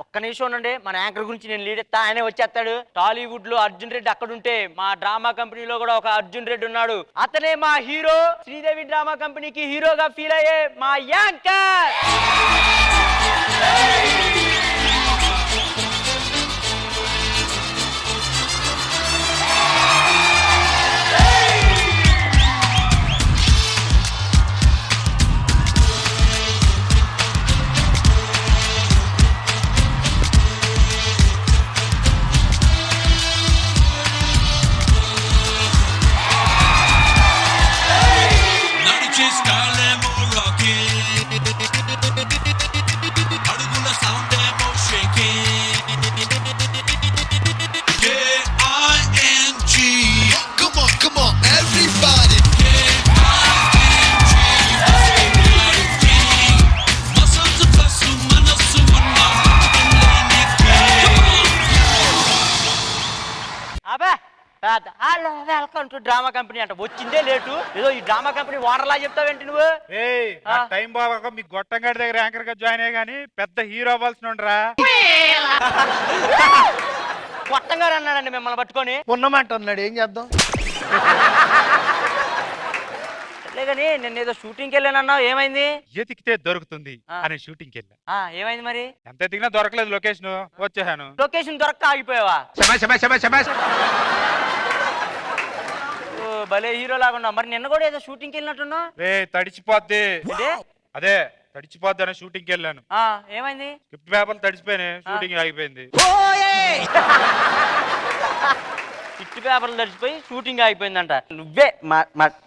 ఒక్క నిమిషం ఉండండి, మన యాంకర్ గురించి నేను లీడ్ ఇస్తా, ఆయనే వచ్చేస్తాడు. టాలీవుడ్ లో అర్జున్ రెడ్డి అక్కడ ఉంటే మా డ్రామా కంపెనీలో కూడా ఒక అర్జున్ రెడ్డి ఉన్నాడు. అతనే మా హీరో. శ్రీదేవి డ్రామా కంపెనీకి హీరోగా ఫీల్ అయ్యే మా anchor. Welcome to drama company అంట. వచ్చిందే లేటు, ఏదో ఈ డ్రామా కంపెనీ ఓనర్లా చెప్తావేంటి నువ్వు? టైం బాగా మీ గొట్టంగాడి దగ్గర యాంకర్ గా జాయిన్ అయ్యి గానీ పెద్ద హీరో అవ్వాల్సిన ఉండరా. గొట్టంగారు అన్నాడండి మిమ్మల్ని పట్టుకొని. ఉన్నమాట అన్నాడు, ఏం చేద్దాం. లేదని నేను ఏదో షూటింగ్కి వెళ్ళానన్నా, ఏమైంది? ఎతికితే దొరుకుతుంది అని షూటింగ్కి వెళ్ళా. ఏమైంది మరి? ఎంత ఎతికినా దొరకలేదు లొకేషన్. వచ్చేసాను. లొకేషన్ దొరక్క ఆగిపోయావా? భలే హీరో లాగా. మరి నిన్న కూడా ఏదో షూటింగ్కి వెళ్ళినట్టున్నా. తడిచిపోద్ది, అదే తడిచిపోద్ది అని షూటింగ్కి వెళ్ళాను. ఏమైంది? స్క్రిప్ట్ పేపర్లు తడిచిపోయినాయి, షూటింగ్ ఆగిపోయింది. స్క్రిప్ట్ పేపర్లు తడిచిపోయి షూటింగ్ ఆగిపోయిందంట. నువ్వే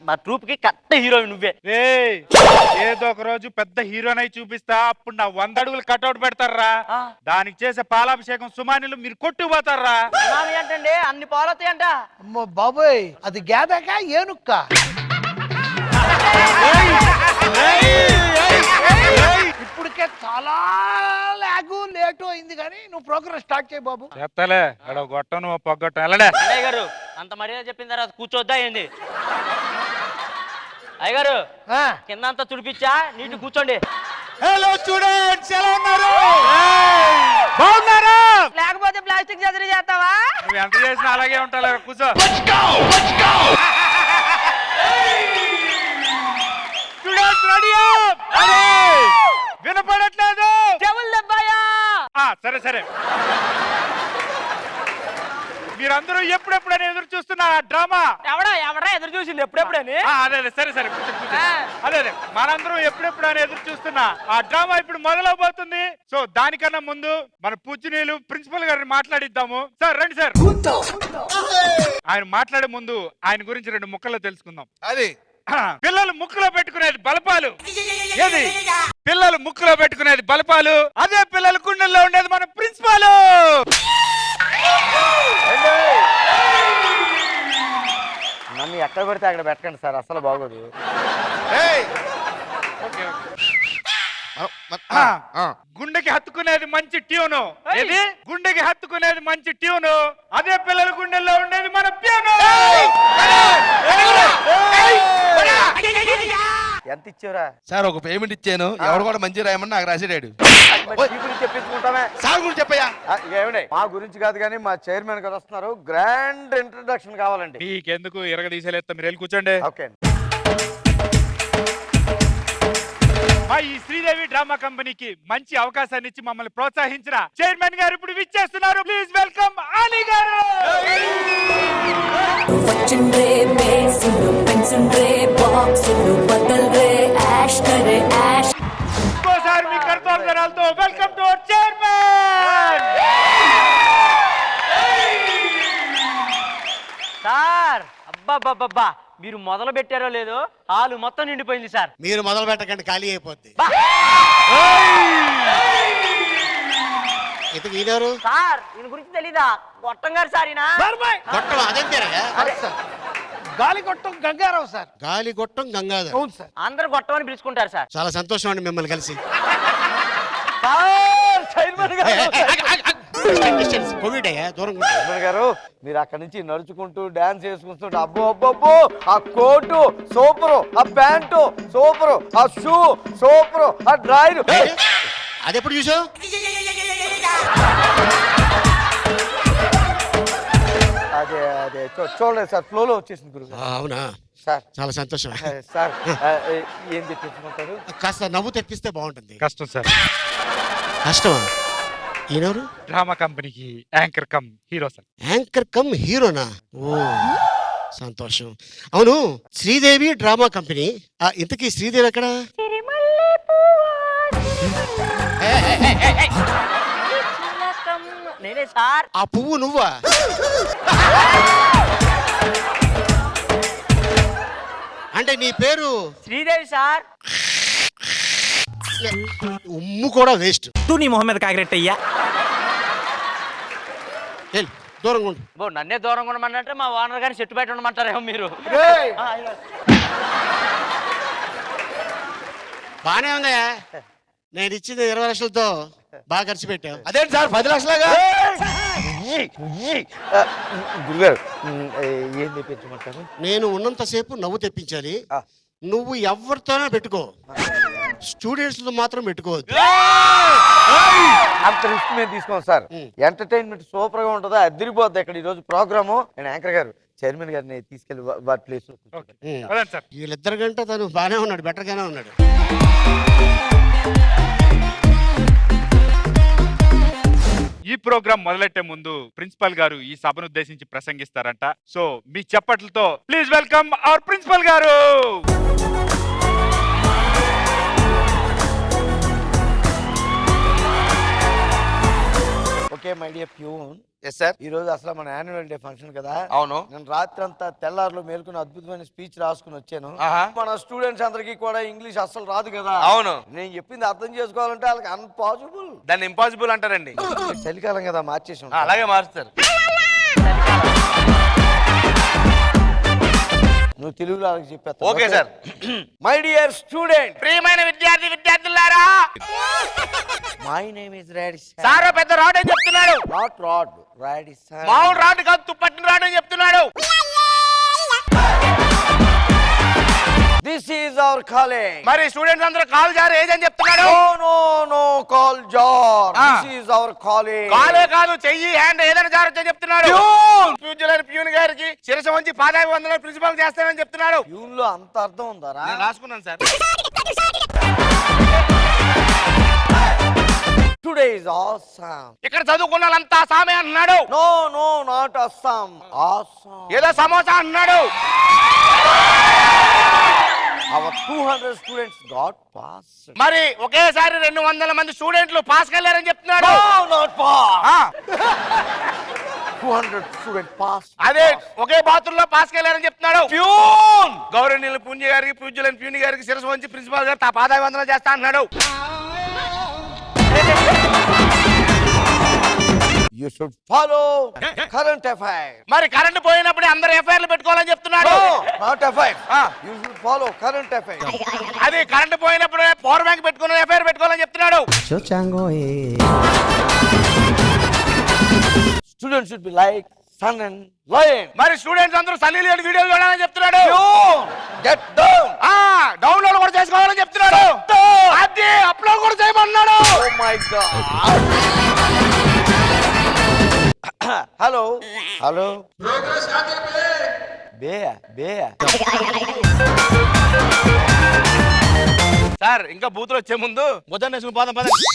మా ట్రూప్ కి కరెక్ట్ హీరో నువ్వే. ఏదో ఒక రోజు పెద్ద హీరోనై చూపిస్తా, అప్పుడు నా 100 అడుగులు కట్అవుట్ పెడతారా. దానికి చేసే పాలాభిషేకం సుమానిలు మీరు కొట్టుకుపోతారా. ఏంటండి అన్ని పాలవుతాయంట? అమ్మో బాబోయ్, అది గేదక ఏనుక్క. ఇప్పటికే చాలా లేటు అయింది కానీ నువ్వు ప్రోగ్రామ్ స్టార్ట్ చేయి బాబు. చెప్తాలే గొట్టను పొగ్గొట్టం. వెళ్ళడే అయ్య గారు, అంత మర్యాద చెప్పిన తర్వాత కూర్చోద్దా ఏంది? అయ్య గారు, కింద అంతా తుడిపిచ్చా, నీటి కూర్చోండి. హలో స్టూడెంట్స్, ఎలా ఉన్నారు? బాగున్నారా? లేకపోతే ప్లాస్టిక్ చదిరి చేస్తావా? నువ్వు ఎంత చేసినా అలాగే ఉంటావు. కూర్చో. వినపడట్లేదు. సరే సరే, మీరందరూ ఎప్పుడెప్పుడని ఎదురు చూస్తున్నారు డ్రామా. ఎవడా ఎదురు చూసింది ఎప్పుడెప్పుడని? అదే సరే సరే, అదే మనందరం ఎప్పుడెప్పుడని ఎదురు చూస్తున్నా ఆ డ్రామా ఇప్పుడు మొదలవబోతుంది. సో దానికన్నా ముందు మన పూజనీయులు ప్రిన్సిపల్ గారిని మాట్లాడిద్దాము. సార్ రండి సార్. ఆయన మాట్లాడే ముందు ఆయన గురించి 2 ముక్కల్లో తెలుసుకుందాం. అది పిల్లలు ముక్కులో పెట్టుకునేది బలపాలు. ఏది? పిల్లలు ముక్కులో పెట్టుకునేది బలపాలు. అదే పిల్లల గుండెల్లో ఉండేది మన ప్రిన్సిపాల్. నన్ను ఎక్కడ పెడితే అక్కడ పెట్టకండి సార్, అసలు బాగోదు. గుండెకి హత్తుకునేది మంచి ట్యూను. ఏది? గుండెకి హత్తుకునేది మంచి ట్యూను. అదే పిల్లల గుండెల్లో ఉండేది మన ప్యూను. ఎంత ఇచ్చారా సార్? ఒక పేమెంట్ ఇచ్చాను, ఎవరు కూడా మంచి రాయమని నాకు రాసేటాడు. చెప్పించుకుంటామే సార్ గురించి చెప్పయ్యా. మా గురించి కాదు కానీ మా చైర్మన్ గారు వస్తున్నారు, గ్రాండ్ ఇంట్రడక్షన్ కావాలండి. మీకెందుకు ఇరగ తీసేలేస్తా, మీరు వెళ్ళి కూర్చోండి. ఓకే. ఈ శ్రీదేవి డ్రామా కంపెనీకి మంచి అవకాశాన్ని ఇచ్చి మమ్మల్ని ప్రోత్సహించిన చైర్మన్ గారు ఇప్పుడు విచ్చేస్తున్నారు. Please welcome Ali garu. ఇంకోసారి మీ కర్తవ్యాలతో welcome to our chairman. Sir అబ్బా, మీరు మొదలు పెట్టారో లేదో హాలు మొత్తం నిండిపోయింది సార్. మీరు మొదలు పెట్టకండి, ఖాళీ అయిపోద్ది. సార్ ఈయన గురించి తెలీదా? గొట్టం గారు సార్. గాలిగొట్టం గంగారావు సార్. గాలిగొట్టం గంగాధర్. అవును సార్. అందరు గొట్టం అని పిలుచుకుంటారు సార్. చాలా సంతోషం అండి మిమ్మల్ని కలిసి. కోవిడ్ దూరం గారు, మీరు అక్కడి నుంచి నడుచుకుంటూ డాన్స్ చేసుకుంటుంటే అబ్బో అబ్బో, ఆ కోటు సూపరు, ఆ ప్యాంటు సూపరు, ఆ షూ సూపరు, ఆ డ్రాయర్ అది ఎప్పుడు చూసావు? అదే చూడలేదు సార్, ఫ్లోలో వచ్చేసింది గురువు గారు. అవునా, సార్ చాలా సంతోషం. సార్ ఏం తెప్పించమంటారు? కాస్త నవ్వు తెప్పిస్తే బాగుంటుంది. కష్టం సార్. కష్టమా? ఈయనెవరు? డ్రామా కంపెనీకి anchor cum hero sir. Anchor cum హీరోనా? ఓ సంతోషం. అవును, శ్రీదేవి డ్రామా కంపెనీ. ఇంతకీ శ్రీదేవి ఎక్కడ? నేనే సార్. ఆ పువ్వు నువ్వా? అంటే నీ పేరు శ్రీదేవి సార్. ఉమ్ము కూడా వేస్ట్. తూ నీ మొహం మీద కాకిరెట్టయ్యా. దూరంగా ఉండు. బో నన్నే దూరంగా ఉండమంటే మా ఓనర్ గారిని చెట్టు బయట ఉండమంటారేమో మీరు. ఏయ్! బానే ఉందా? నేను ఇచ్చింది 20 లక్షలతో బాగా ఖర్చు పెట్టావు. అదేంటి సార్ 10 లక్షలుగా? గురుగారు ఏం తెప్పించమంటారు? నేను ఉన్నంతసేపు నవ్వు తెప్పించాలి. నువ్వు ఎవరితోనే పెట్టుకో, స్టూడెంట్స్ తో మాత్రం పెట్టుకోవద్దు. అంత రిస్క్ మేము తీసుకోం సార్. ఎంటర్టైన్మెంట్ సూపర్ గా ఉంటుందా, అదిరిపోద్ది. ఇక్కడ ఈ రోజు ప్రోగ్రాము నేను యాంకర్ గారు చైర్మన్ గారిని తీసుకెళ్లి వారి ప్లేస్. సార్ వీళ్ళిద్దరి గంట తను బానే ఉన్నాడు, బెటర్ గానే ఉన్నాడు. ఈ ప్రోగ్రామ్ మొదలెట్టే ముందు ప్రిన్సిపల్ గారు ఈ సభను ఉద్దేశించి ప్రసంగిస్తారంట. సో మీ చప్పట్లతో ప్లీజ్ వెల్కమ్ అవర్ ప్రిన్సిపల్ గారు. Okay my dear peon. Yes sir. ఈ రోజు అసలు మన యాన్యువల్ డే ఫంక్షన్ కదా. అవును. నేను రాత్రి అంతా తెల్లారులో మేల్కొని అద్భుతమైన స్పీచ్ రాసుకుని వచ్చాను. ఆహా. మన స్టూడెంట్స్ అందరికీ కూడా ఇంగ్లీష్ అస్సలు రాదు కదా. అవును. నేను చెప్పింది అర్థం చేసుకోవాలంటే వాళ్ళకి అన్పాసిబుల్. దాన్ని ఇంపాసిబుల్ అంటారండి. చలికాలం కదా మార్చేసాం. అలాగే మారుస్తారు. నువ్వు తెలుగులో వాళ్ళకి చెప్పేస్తా. Okay sir. My dear student, ప్రియమైన విద్యార్థులారా, మై నేమ్ ఇస్ రాడిసన్. సారో పెద్ద రాడ్ అని చెప్తున్నాడు. Not rod, Radisson. మామూలు రాడ్ కాదు, తుప్పట్టిన రాడ్ అని చెప్తున్నాడు. This is our college. మరి స్టూడెంట్స్ అందరూ కాల్ జారు ఏజ్ అని చెప్తున్నాడు. No no no call jar. ఆ. This is our college. కాలే కాదు, చెయ్యి హ్యాండ్ ఏదైనా జారొచ్చని చెప్తున్నాడు. ఫ్యూచర్ ప్యూన్ గారికి శిరస వంచి పాదాభివందనం ప్రిన్సిపల్ చేస్తానని చెప్తున్నాడు. ప్యూన్ లో అంత అర్థం ఉందారా? నేను రాసుకున్నాను సార్. Today is awesome. ఇక్కడ చదువుకున్న వాళ్ళంతా సామే అంటున్నాడు. No no not Assam, awesome. ఏదో సమోసా అంటున్నాడు. Our 200 students got passed. మరి ఒకేసారి 200 మంది స్టూడెంట్లు పాస్ కయ్యారని చెప్తున్నాడు. No, not passed. ఆ, 200 students passed. అదే ఒకే బాత్రూమ్ లో పాస్ కయ్యారని చెప్తున్నాడు. ప్యూన్ గౌరవనీయులు పుణ్య గారికి పూజ్యులైన ప్యూన్ గారికి శిరస్సు వంచి ప్రిన్సిపాల్ గారు తా పాదాభివందనం చేస్తా అన్నాడు. You should follow current affairs. మరి కరెంట్ పోయినప్పుడు అందరు ఎఫ్ఐఆర్లు పెట్టుకోవాలని చెప్తున్నాడు. No, not affairs. ఆ. You should follow current affairs. అది కరెంట్ పోయినప్పుడు పవర్ బ్యాంక్ పెట్టుకుని ఎఫ్ఐఆర్ పెట్టుకోవాలని చెప్తున్నాడు. Students should be like sun and lion. మరి స్టూడెంట్స్ అందరూ సన్నీ లియోన్ వీడియోలు చూడాలని చెప్తున్నాడు. Get down. డౌన్లోడ్ కూడా చేసుకోవాలని చెప్తున్నాడు. అది అప్లోడ్ కూడా చేయమన్నాడు. Oh my God. Hello. Hello. Bea. Sir ఇంకా బూతులు వచ్చే ముందు ముద్ద నేసుకుని పోదాం పదండి.